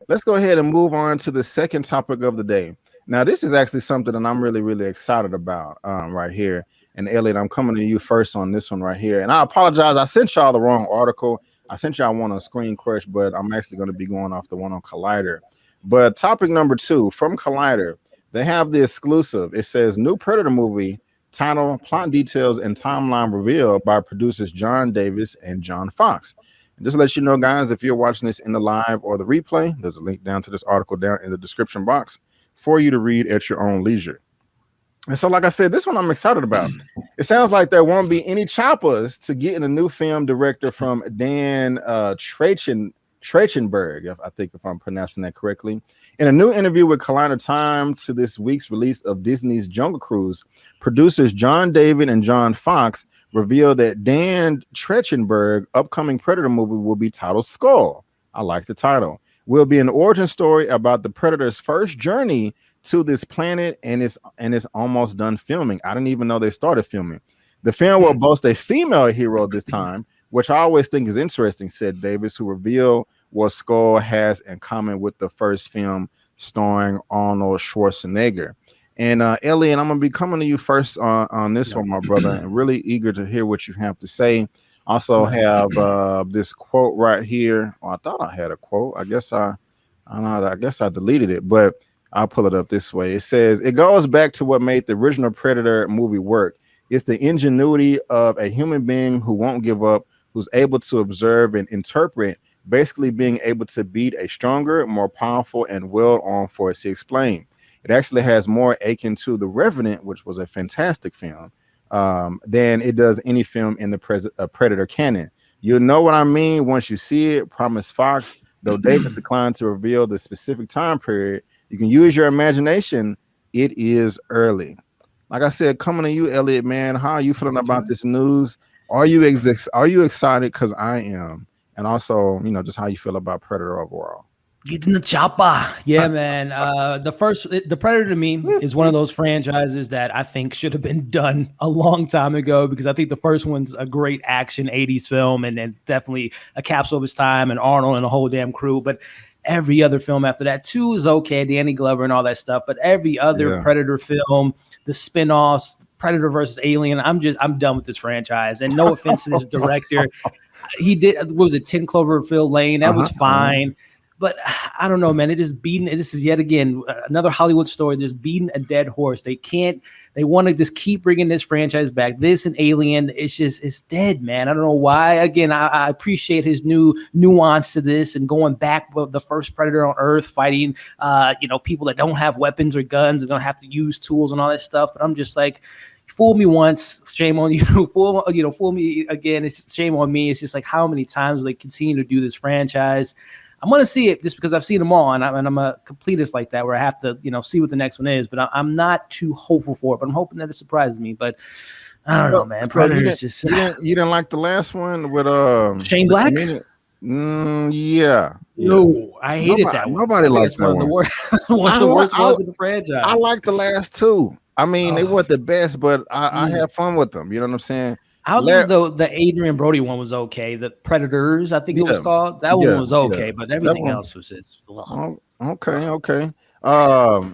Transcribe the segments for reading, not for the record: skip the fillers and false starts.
let's go ahead and move on to the second topic of the day. Now, this is actually something that I'm really, really excited about right here. And Elliot, I'm coming to you first on this one right here. And I apologize. I sent y'all the wrong article. I sent y'all one on Screen Crush, but I'm actually going to be going off the one on Collider. But topic number 2 from Collider, they have the exclusive. It says new Predator movie title, plot details, and timeline revealed by producers John Davis and John Fox. And just to let you know, guys, if you're watching this in the live or the replay, there's a link down to this article down in the description box for you to read at your own leisure. And so, like I said, this one I'm excited about. It sounds like there won't be any choppers to get in the new film director from Dan Trachtenberg, I think if I'm pronouncing that correctly. In a new interview with Collider Time to this week's release of Disney's Jungle Cruise, producers John David and John Fox revealed that Dan Trachtenberg upcoming Predator movie will be titled Skull. I like the title. Will be an origin story about the Predator's first journey to this planet and it's almost done filming. I didn't even know they started filming. The film will boast a female hero this time, which I always think is interesting, said Davis, who revealed what Skull has in common with the first film starring Arnold Schwarzenegger. And Elliot, I'm gonna be coming to you first on this one, my brother, and really eager to hear what you have to say. Also have this quote right here. Oh, I thought I had a quote. I guess I deleted it, but I'll pull it up this way. It says, it goes back to what made the original Predator movie work. It's the ingenuity of a human being who won't give up, who's able to observe and interpret, basically being able to beat a stronger, more powerful, and well-armed force, he explained. It actually has more akin to The Revenant, which was a fantastic film, than it does any film in the Predator canon. You'll know what I mean once you see it, promised Fox, though David declined to reveal the specific time period. You can use your imagination. It is early. Like I said, coming to you, Elliot, man, how are you feeling about this news? Are you excited? Because I am. And also, just how you feel about Predator overall. Get in the chopper. Yeah, man. The Predator to me is one of those franchises that I think should have been done a long time ago, because I think the first one's a great action 80s film and definitely a capsule of its time, and Arnold and the whole damn crew. But every other film after that, 2 is okay, Danny Glover and all that stuff. But every other Predator film, the spinoffs, Predator versus Alien, I'm done with this franchise. And no offense to this director. He did, what was it, 10 Cloverfield Lane? That was fine. But I don't know, man. This is yet again another Hollywood story. Just beating a dead horse. They want to just keep bringing this franchise back. This and Alien, it's dead, man. I don't know why. Again, I appreciate his new nuance to this and going back with the first Predator on Earth, fighting, people that don't have weapons or guns and don't have to use tools and all that stuff. But I'm just like, fool me once, shame on you. Fool me again, it's shame on me. It's just like, how many times will they continue to do this franchise? I'm going to see it just because I've seen them all, and I'm a completist like that, where I have to, see what the next one is. But I'm not too hopeful for it. But I'm hoping that it surprises me. But I don't know, man. Predator is just. You didn't like the last one with Shane Black? Yeah. No, I hated that one. Nobody liked that one. One of the worst ones in the franchise. I like the last 2. I mean, they weren't the best, but I had fun with them. You know what I'm saying? I think the Adrian Brody one was okay. The Predators, I think it was called. That one was okay, but everything else was just. Okay.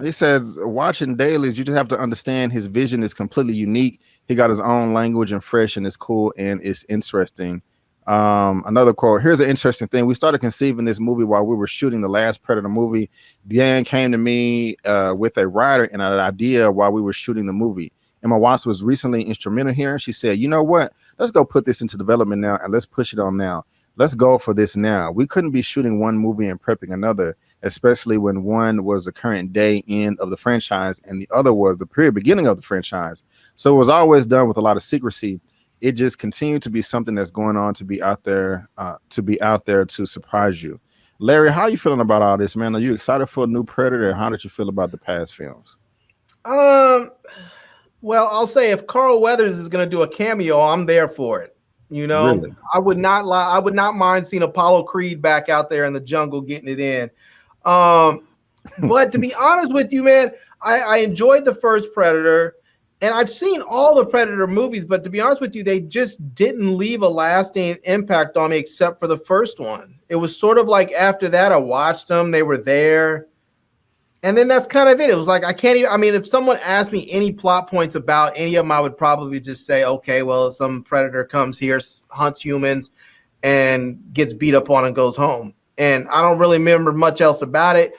He said, watching daily, you just have to understand his vision is completely unique. He got his own language and fresh, and it's cool and it's interesting. Another quote. Here's an interesting thing. We started conceiving this movie while we were shooting the last Predator movie. Dan came to me with a writer and an idea while we were shooting the movie. Emma Watts was recently instrumental here. She said, you know what? Let's go put this into development now and let's push it on now. Let's go for this now. We couldn't be shooting one movie and prepping another, especially when one was the current day end of the franchise and the other was the period beginning of the franchise. So it was always done with a lot of secrecy. It just continued to be something that's going on to be out there to surprise you. Larry, how are you feeling about all this, man? Are you excited for a new Predator? How did you feel about the past films? Well, I'll say if Carl Weathers is going to do a cameo, I'm there for it. Really? I would not lie. I would not mind seeing Apollo Creed back out there in the jungle getting it in. But to be honest with you, man, I enjoyed the first Predator. And I've seen all the Predator movies, but to be honest with you, they just didn't leave a lasting impact on me except for the first one. It was sort of like after that, I watched them, they were there. And then that's kind of it. It was like, I can't even, I mean, if someone asked me any plot points about any of them, I would probably just say, okay, well, some Predator comes here, hunts humans, and gets beat up on and goes home. And I don't really remember much else about it.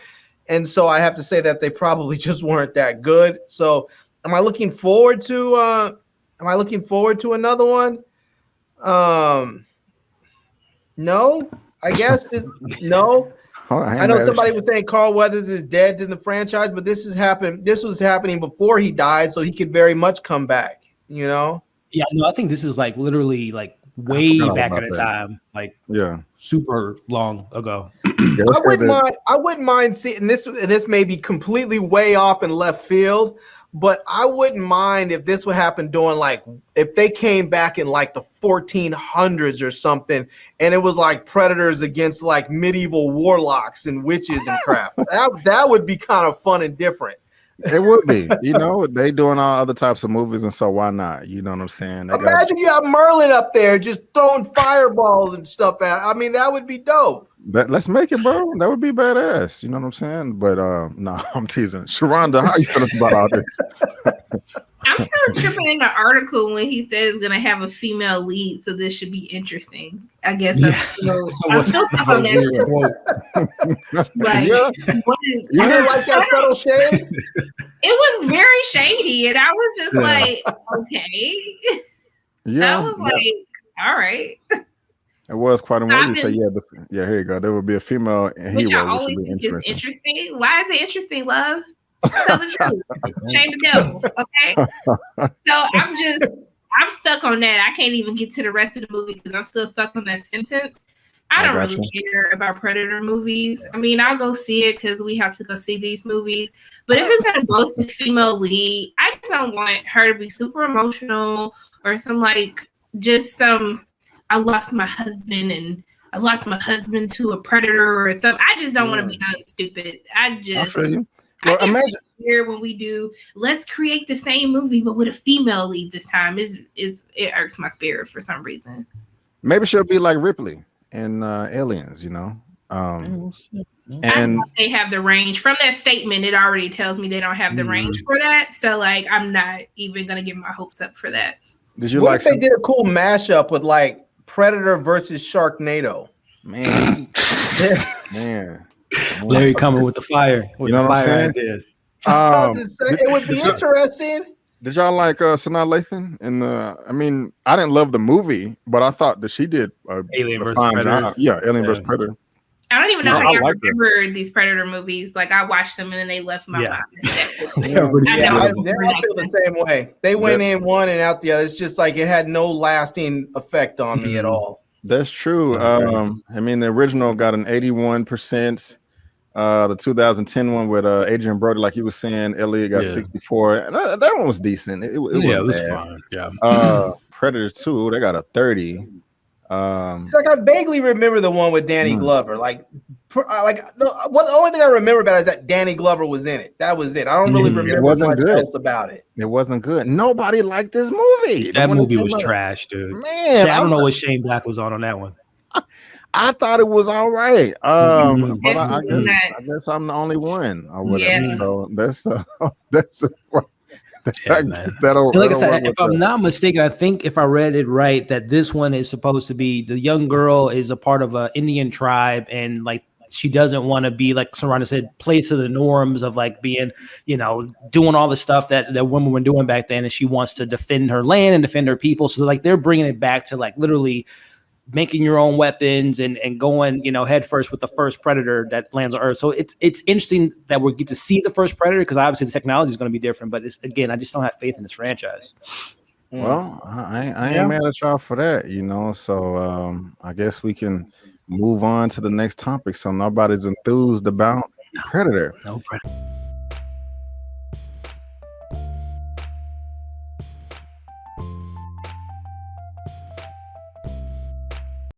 And so I have to say that they probably just weren't that good. So am I looking forward to another one? No, I guess no. I know somebody was saying Carl Weathers is dead in the franchise, but this was happening before he died, so he could very much come back, you know? Yeah, no, I think this is like literally like way back at a time, like super long ago. I wouldn't mind seeing this. This may be completely way off in left field, but I wouldn't mind if this would happen during like if they came back in like the 1400s or something, and it was like Predators against like medieval warlocks and witches and crap. That would be kind of fun and different. It would be, you know, they doing all other types of movies, and so why not? You know what I'm saying? Imagine you have Merlin up there just throwing fireballs and stuff at. I mean, that would be dope. Let's make it, bro. That would be badass. You know what I'm saying? But no, I'm teasing. Sharronda, how you feeling about all this? I'm still tripping in the article when he says it's gonna have a female lead, so this should be interesting. I guess I'm still stuck on that. Like, you didn't like that subtle shade? It was very shady, and I was just like, okay. Yeah, I was like, all right. It was quite a movie. So here you go. There would be a female hero, which would be interesting. Why is it interesting, love? Tell the truth. Shame the devil. Okay. So I'm stuck on that. I can't even get to the rest of the movie because I'm still stuck on that sentence. I don't really care about Predator movies. I mean, I'll go see it because we have to go see these movies. But if it's got a mostly female lead, I just don't want her to be super emotional or I lost my husband and I lost my husband to a predator or something. I just don't want to be done stupid. I feel you. Well, imagine here when we do, let's create the same movie but with a female lead this time. It irks my spirit for some reason. Maybe she'll be like Ripley in Aliens, you know. And they have the range. From that statement, it already tells me they don't have the range for that. So like I'm not even gonna get my hopes up for that. Did you what if they did a cool mashup with like Predator versus Sharknado? Man. Larry coming with the fire. With you know the what fire ideas. It would be interesting. Did y'all like Sanaa Lathan in the? I mean, I didn't love the movie, but I thought that she did Alien versus Predator. Yeah, Alien versus Predator. I don't even know how I remember these Predator movies. Like I watched them and then they left my mind. I feel the same way. They went in one and out the other. It's just like it had no lasting effect on me at all. That's true. I mean, the original got an 81%. The 2010 one with Adrian Brody, like you were saying, Elliot got 64. And that one was decent. It was fun. Yeah. Predator 2, they got a 30. It's like I vaguely remember the one with Danny Glover. The only thing I remember about it is that Danny Glover was in it. That was it. I don't really remember much else about it. It wasn't good. Nobody liked this movie. That movie was trash, dude. Man, I don't know what Shane Black was on that one. I thought it was all right. But I guess I'm the only one or whatever. Yeah. So that's like I said, if I'm not mistaken, I think if I read it right, that this one is supposed to be the young girl is a part of an Indian tribe, and like she doesn't want to be, like Sharronda said, play to the norms of like being, you know, doing all the stuff that women were doing back then, and she wants to defend her land and defend her people. So like they're bringing it back to like literally making your own weapons and going, you know, head first with the first predator that lands on Earth. So it's interesting that we get to see the first predator because obviously the technology is going to be different. But again, I just don't have faith in this franchise. Well, I ain't mad at y'all for that, you know. So I guess we can move on to the next topic. So nobody's enthused about Predator. No Predator.